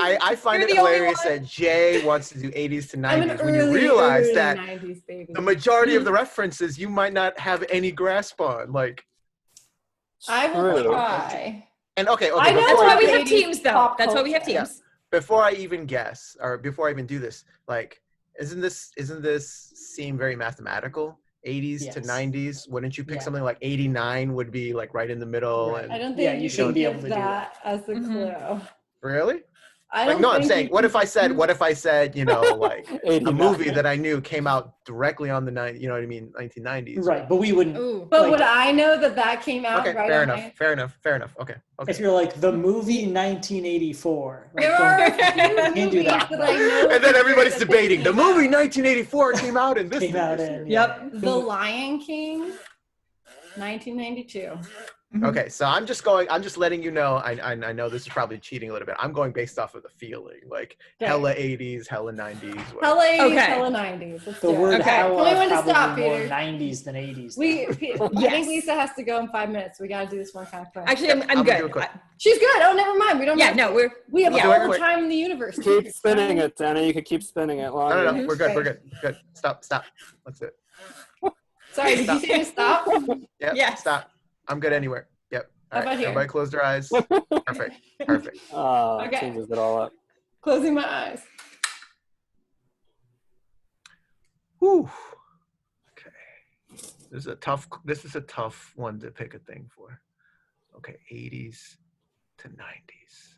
I find You're it the only hilarious one. that Jay wants to do 80s to 90s I'm an when you early, realize early that 90s baby. the majority of the references you might not have any grasp on. Like, I will True. try. and okay, I know That's before why I we even- have teams, though. Pop That's why we have culture. teams. before I even guess, or before I even do this, like, isn't this seem very mathematical? 80s to Yes. 90s. Wouldn't you pick Yeah. something like 89 would be like right in the middle? Right. And I don't Yeah, think you you shouldn't should be give able to do that as a Mhm. clue. really? I Like, don't no, I'm think saying, you what can- if I said, you know, like a 89. movie that I knew came out directly on the you know what I mean, 1990s. Right, but we wouldn't. Ooh. But like- would I know that came out Okay, right fair on enough. my... Fair enough. Okay. If you're like the movie 1984, like, There are a few can't do movies that. that I know. And then everybody's that they debating. The came movie out. 1984 came out in this. came out this in. year. Yep. The Lion King, 1992. Okay, so I'm just letting you know. I know this is probably cheating a little bit. I'm going based off of the feeling, like Okay. hella 80s, hella 90s. whatever. Hella 80s, Okay. hella 90s. Let's The do it. word Okay. hella Tell me when to probably stop, more Peter. 90s than 80s. I Yes. think Lisa has to go in 5 minutes. We got to do this one kind of quick. Actually, Yep, I'm I'm gonna do good. it quick. She's good. Oh, never mind. We don't. Yeah, have no, to. we're We have I'll do all it the quick. time in the universe. Keep spinning it, Dana. You could keep spinning it longer. No, we're good. Okay. We're good. Stop. Let's do it. Sorry, did you say to stop? Yep. Yes. Stop. I'm good anywhere. Yep. How All about right. here? Everybody close their eyes. Perfect. Okay. Changes it all up. Closing my eyes. Whew. Okay. This is a tough one to pick a thing for. Okay, 80s to 90s.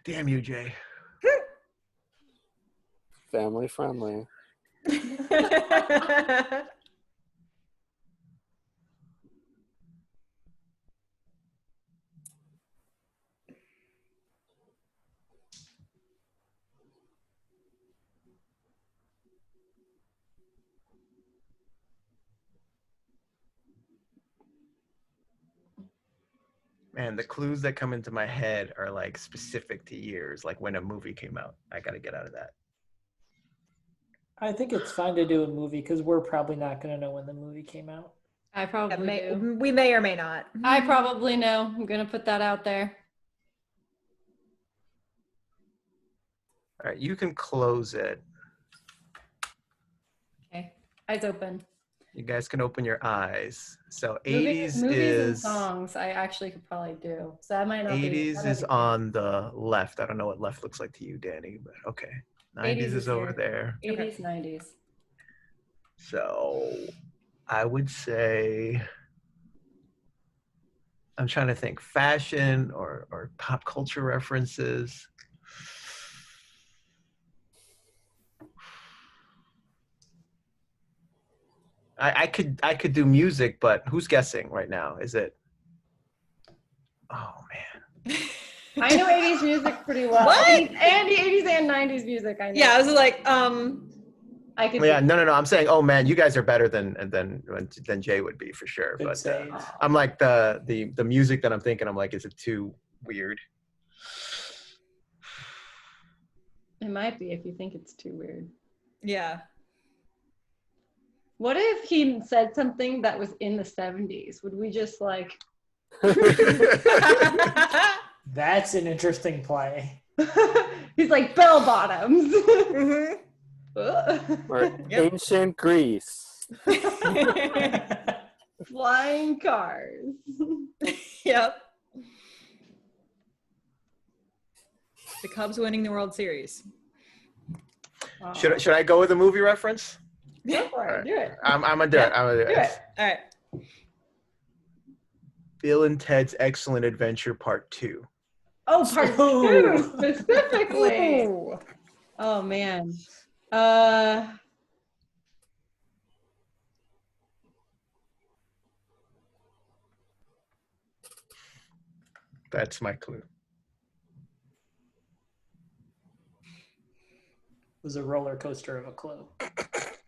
Damn you, Jay. Family friendly. Man, the clues that come into my head are like specific to years, like when a movie came out. I got to get out of that. I think it's fine to do a movie because we're probably not going to know when the movie came out. I probably do. we may or may not. I probably know. I'm gonna put that out there. All right, you can close it. Okay. Eyes open. You guys can open your eyes. So Movies 80s and is songs. I actually could probably do. So that might not be. 80s that might is be- on the left. I don't know what left looks like to you, Danny, but okay. 90s 80s is over here. there. 80s, 90s. So I would say, I'm trying to think, fashion or pop culture references. I could do music, but who's guessing right now? Is it? Oh man. I know 80s music pretty well. What? And the 80s and 90s music. I know. Yeah, I was like, I could. Yeah, no. I'm saying, oh man, you guys are better than Jay would be for sure. Good But save. I'm like the music that I'm thinking. I'm like, is it too weird? It might be if you think it's too weird. yeah. What if he said something that was in the 70s? Would we just like? That's an interesting play. He's like bell bottoms. Mhm. Or Yep. ancient Greece. Flying cars. Yep. The Cubs winning the World Series. Wow. Should I go with a movie reference? Go for it. Do it. I'm gonna do it. I'm gonna do Do it. it. All right. Bill and Ted's Excellent Adventure Part 2. Oh, part Ooh. 2 specifically. Ooh. Oh man. That's my clue. It was a roller coaster of a clue.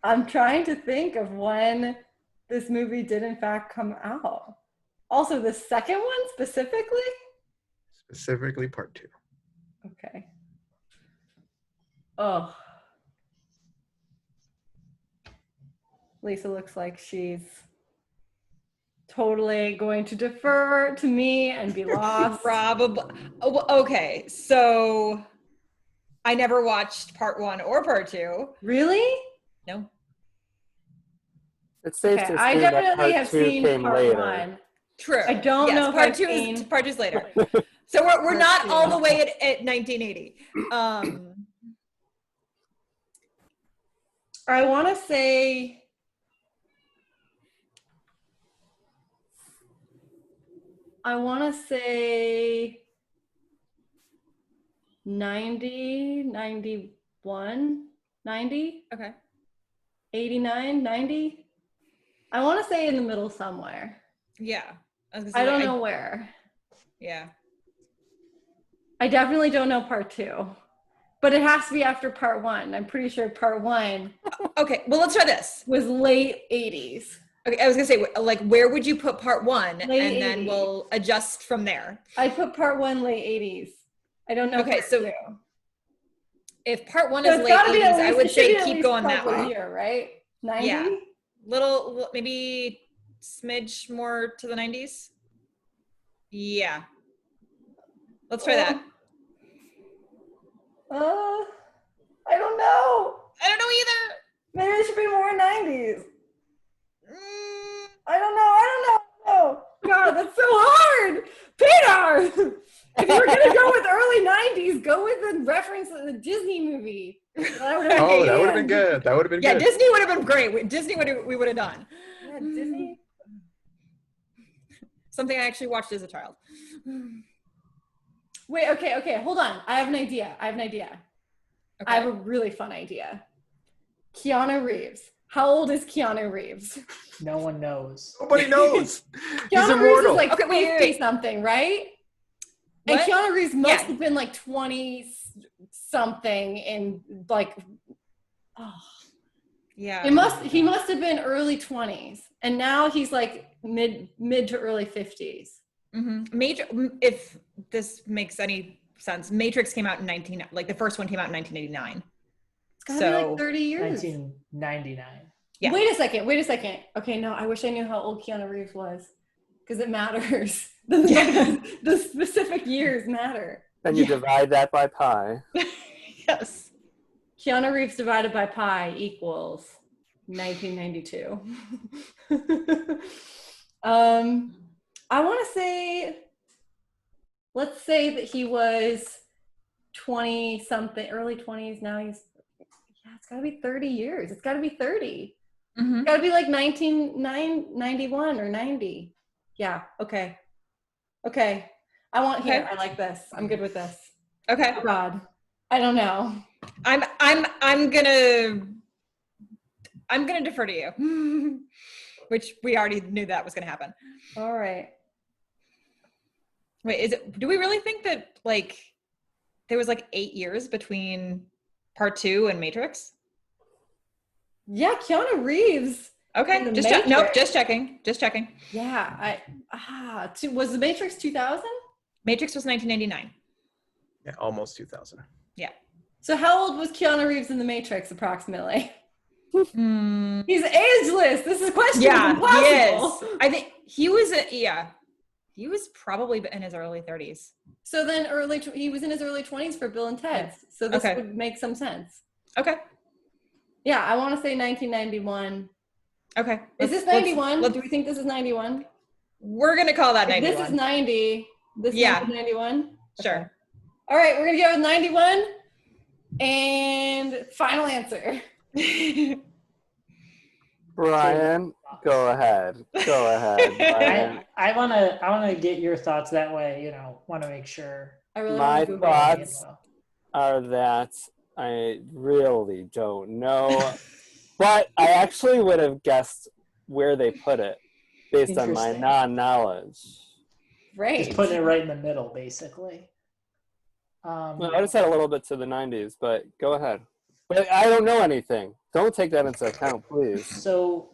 I'm trying to think of when this movie did in fact come out. Also, the second one specifically? Specifically part 2. Okay. Oh. Lisa looks like she's totally going to defer to me and be lost. Probably. Okay, so I never watched part 1 or part 2. Really? No. It's safe Okay, to I say that definitely part have 2 seen came part later. 1. True. I don't yes, know if part I've two seen is part 2's later. So we're Part not 2. all the way at 1980. I want to say I want to say 90, 91, 90, Okay. 89, 90. I want to say in the middle somewhere. Yeah. I don't know where. Yeah. I definitely don't know part 2. But it has to be after part 1. I'm pretty sure part 1 Okay. Well, let's try this. was late 80s. Okay. I was gonna say, like, where would you put part 1, Late and then 80s. we'll adjust from there. I'd put part 1 late 80s. I don't know. Okay, part so 2. If part 1 So is it's late gotta be 80s, at least, I would it should be say at keep least going that probably way. here, right? 90? Yeah. Little, maybe smidge more to the 90s. Yeah. Let's try that. I don't know. I don't know either. Maybe it should be more 90s. Mm, I don't know. God, that's so hard. Peter! If you were going to go with early 90s, go with the reference to the Disney movie. That would have Oh, that would have been good. That would have been yeah, good. Disney would have been great. Disney we would have done. Yeah, Disney. Something I actually watched as a child. Wait, okay. Hold on. I have an idea. Okay. I have a really fun idea. Keanu Reeves. How old is Keanu Reeves? No one knows. Nobody knows. He's Keanu Reeves immortal. is like Okay, wait. 50 something, right? What? And Keanu Reeves must Yeah. have been like 20 something in like, oh, Yeah. he must have been early 20s. And now he's like mid to early 50s. Mm-hmm. If this makes any sense, Matrix came out in the first one came out in 1989. It's gotta be like 30 years. 1999. Yeah. Wait a second. Okay, no, I wish I knew how old Keanu Reeves was because it matters. The specific years matter. Then you divide that by pi. Yes. Keanu Reeves divided by pi equals 1992. I want to say, let's say that he was 20 something, early 20s. Now it's got to be 30 years. It's got to be 30. Mm-hmm. It's got to be like 1991 or 90. Yeah. Okay. I want here. I like this. I'm good with this. Okay. Oh God. I don't know. I'm gonna defer to you, which we already knew that was gonna happen. All right. Wait, do we really think that like there was like 8 years between part 2 and Matrix? Yeah, Keanu Reeves. Okay, in the just checking. Yeah, was the Matrix 2000? Matrix was 1999. Yeah, almost 2000. Yeah. So how old was Keanu Reeves in the Matrix approximately? Mm, He's ageless. This is question yeah, impossible. he is. I think he was he was probably in his early 30s. So then he was in his early 20s for Bill and Ted. So this Okay. would make some sense. Okay. Yeah, I want to say 1991. Okay. Is this 91? Do we think this is 91? We're gonna call that If 91. this is 90. This is 91? Sure. Okay. All right, we're going to go with 91. And final answer. Brian, go ahead. Brian. I wanna get your thoughts that way. Want to make sure. I really My want to Google thoughts are that I really don't know, but I actually would have guessed where they put it based on my Interesting. non-knowledge. Great. Just putting it right in the middle, basically. Well, I just had a little bit to the 90s, but go ahead. But I don't know anything. Don't take that into account, please. So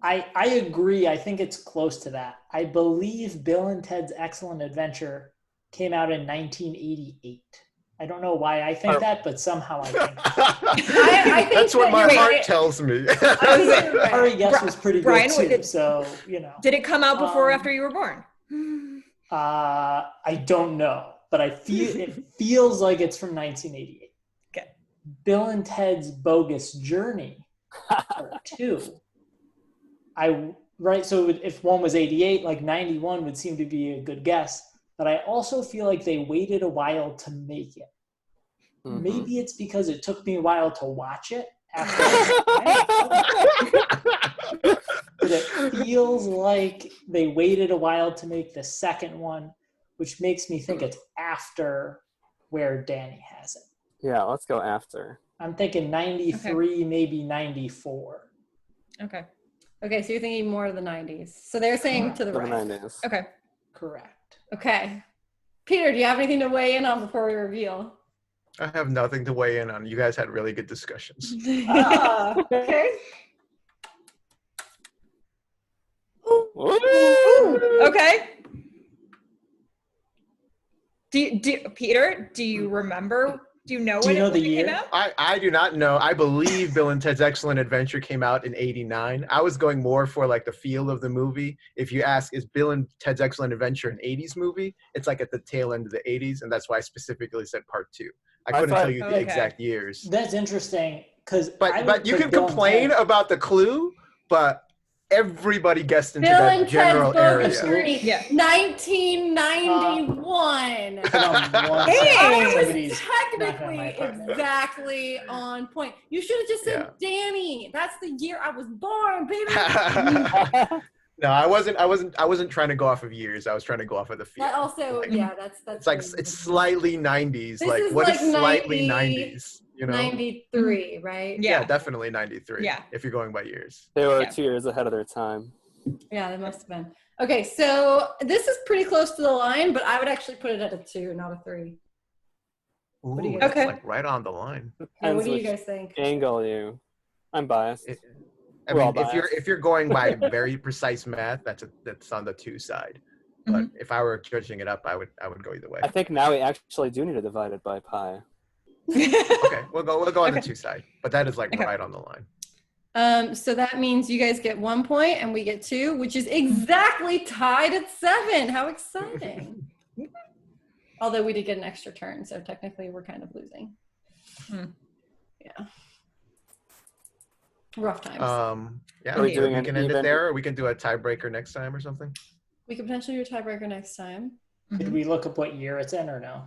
I agree. I think it's close to that. I believe Bill and Ted's Excellent Adventure came out in 1988. I don't know why I think that, but somehow I think I think That's what that my you're heart right. tells me. Our guess was pretty Brian, good too. So, you know. Did it come out before or after you were born? I don't know, but it feels like it's from 1988. Okay. Bill and Ted's Bogus Journey, Part 2. So if one was 88, like 91 would seem to be a good guess. But I also feel like they waited a while to make it. Mhm. Maybe it's because it took me a while to watch it. But it feels like they waited a while to make the second one, which makes me think it's after where Danny has it. Yeah, let's go after. I'm thinking 93, maybe 94. Okay. Okay, so you're thinking more of the 90s. So they're saying to the The right. 90s. Okay. Correct. Okay. Peter, do you have anything to weigh in on before we reveal? I have nothing to weigh in on. You guys had really good discussions. Okay. Woo! Okay. Peter, do you remember? Do you know Do when you know it the came year? out? I do not know. I believe Bill and Ted's Excellent Adventure came out in 89. I was going more for like the feel of the movie. If you ask, is Bill and Ted's Excellent Adventure an 80s movie? It's like at the tail end of the 80s, and that's why I specifically said part 2. I couldn't tell you the Okay. exact years. That's interesting because But you can complain about the clue, but everybody guessed into Bill that and Ted's general Bogus area. Journey, Yeah. 1991. Hey! I was Somebody's knocking on my technically apartment. exactly on point. You should have just said Danny. That's the year I was born, baby. No, I wasn't trying to go off of years. I was trying to go off of the feel. That also, Like, yeah, that's It's like very it's good. slightly 90s. This Like is what is like slightly 90 90s? You know? 93, right? Yeah, definitely 93. Yeah. If you're going by years. They were Yeah. 2 years ahead of their time. Yeah, they must have been. Okay, so this is pretty close to the line, but I would actually put it at a 2, not a 3. Ooh, do you that's guys- like right on the line. Yeah, what Depends do you which guys think? angle you. I'm biased. I We're all mean, biased. if you're going by very precise math, that's on the 2 side. But if I were judging it up, I would go either way. I think now we actually do need to divide it by pi. Okay, we'll go on the Okay. 2 side. But that is like Okay. right on the line. So that means you guys get 1 point and we get 2, which is exactly tied at 7. How exciting. Although we did get an extra turn, so technically we're kind of losing. Yeah. Rough times. Yeah, Are we we doing an can end it even- there, or we can do a tiebreaker next time or something. We could potentially do a tiebreaker next time. Did we look up what year it's in or no?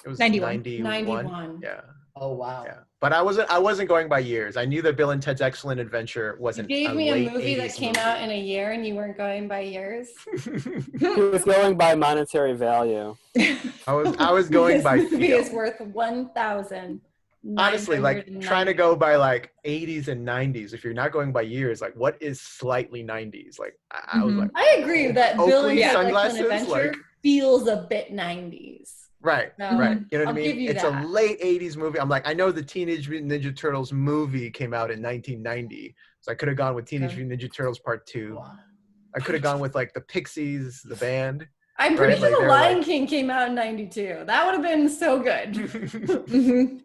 It was 91. 91. Yeah. Oh wow. Yeah, but I wasn't going by years. I knew that Bill and Ted's Excellent Adventure You wasn't. gave me a late movie that 80s came out in a year and you weren't going by years. He was going by monetary value. I was going This by movie feel. is worth 1,000. Honestly, like trying to go by like 80s and 90s. If you're not going by years, like what is slightly 90s? Like I was like, I agree that Bill and Oakley Ted's sunglasses, Excellent Adventure like- feels a bit 90s. right, No, right. You know what I'll I give mean? you It's that. a late 80s movie. I'm like, I know the Teenage Mutant Ninja Turtles movie came out in 1990, so I could have gone with Teenage Mutant Ninja Turtles Part 2. Wow. I could have gone with like the Pixies, the band. I'm pretty Right, sure like, The they're Lion like- King came out in 92. That would have been so good.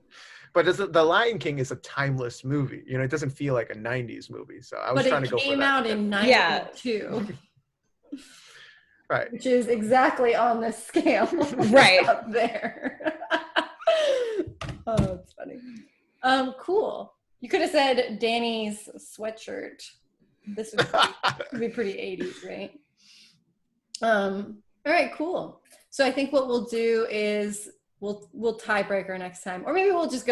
But The Lion King is a timeless movie. You know, it doesn't feel like a 90s movie. So I was But trying it to go for came that. out in Yeah. 92, Right. which is exactly on the scale. Right. Up there. Oh, that's funny. Cool. You could have said Danny's sweatshirt. This would be pretty 80s, right? All right, cool. So I think what we'll do is we'll tiebreaker next time, or maybe we'll just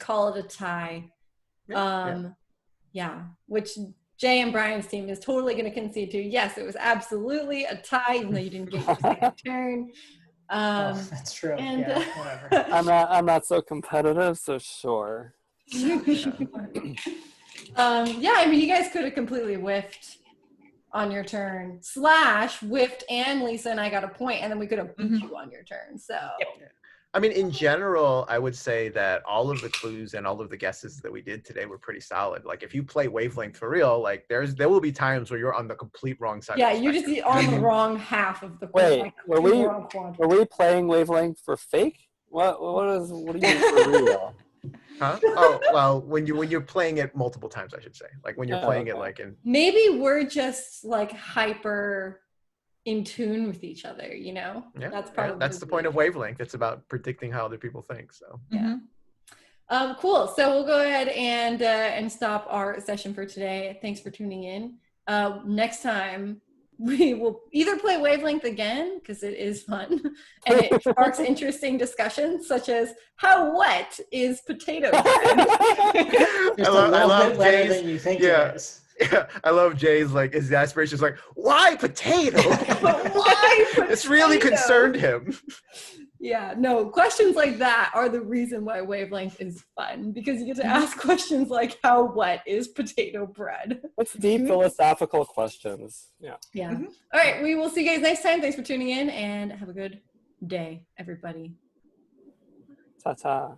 call it a tie. Yeah, which Jay and Brian's team is totally going to concede to. Yes, it was absolutely a tie, even though you didn't get your second turn. That's true. and- Yeah, whatever. I'm not so competitive, so sure. Yeah, I mean, you guys could have completely whiffed on your turn, slash whiffed and Lisa and I got a point, and then we could have beat you on your turn. So I mean, in general, I would say that all of the clues and all of the guesses that we did today were pretty solid. Like, if you play Wavelength for real, like there will be times where you're on the complete wrong side. yeah, of the you're just spectrum. on the wrong half of the Wait, like, were we playing Wavelength for fake? What do you mean for real? Huh? Oh, well, when you're playing it multiple times, I should say. Like when you're playing it like in. Maybe we're just like hyper in tune with each other, you know? Yeah, that's probably that's the point of Wavelength. It's about predicting how other people think. So yeah. Cool. So we'll go ahead and stop our session for today. Thanks for tuning in. Next time we will either play Wavelength again, because it is fun and it sparks interesting discussions, such as how wet is potato bread? Just a little bit wetter than you think it is. Yeah, I love Jay's like his aspiration is like, why potato? Why potato? This really concerned him. Yeah, no, questions like that are the reason why Wavelength is fun, because you get to ask questions like, how wet is potato bread? What's deep philosophical questions? Yeah. Yeah. All right, we will see you guys next time. Thanks for tuning in, and have a good day, everybody. Ta-ta.